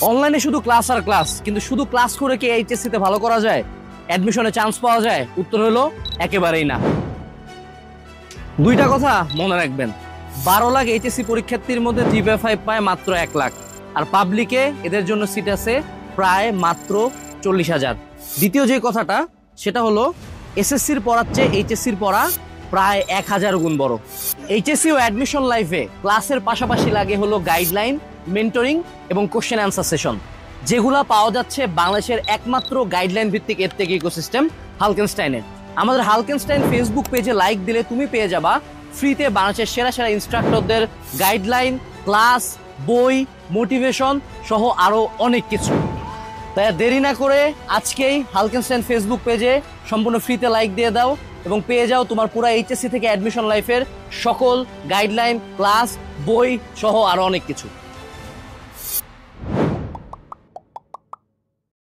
অনলাইনে শুধু ক্লাস আর ক্লাস, কিন্তু শুধু ক্লাস করে কি এইচএসসি তে ভালো করা যায়? অ্যাডমিশনে চান্স পাওয়া যায়? উত্তর হলো একেবারেই না। দুইটা কথা মনে রাখবেন, 12 লাখ এইচএসসি পরীক্ষার্থীর মধ্যে 3/5 পায় মাত্র 1 লাখ, আর পাবলিকে এদের জন্য সিট আছে প্রায় মাত্র 40,000। দ্বিতীয় যে কথাটা সেটা হলো এসএসসির পড়ার চেয়ে এইচএসসির পড়া প্রায় 1000 গুণ বড়। এইচএসসি ও অ্যাডমিশন লাইফে ক্লাসের পাশাপাশি লাগে হলো গাইডলাইন, মেন্টরিং এবং কোশ্চেন অ্যান্সার সেশন, যেগুলা পাওয়া যাচ্ছে বাংলাদেশের একমাত্র গাইডলাইন ভিত্তিক এডটেক ইকোসিস্টেম হালকেনস্টাইনে। আমাদের হালকেনস্টাইন ফেসবুক পেজে লাইক দিলে তুমি পেয়ে যাবা ফ্রিতে বাংলাদেশের সেরা সেরা ইনস্ট্রাক্টরদের গাইডলাইন, ক্লাস, বই, মোটিভেশন সহ আরো অনেক কিছু। তাই দেরি না করে আজকেই হালকেনস্টাইন ফেসবুক পেজে সম্পূর্ণ ফ্রিতে লাইক দিয়ে দাও এবং পেয়ে যাও তোমার পুরো এইচএসসি থেকে অ্যাডমিশন লাইফের সকল গাইডলাইন, ক্লাস, বই সহ আরো অনেক কিছু।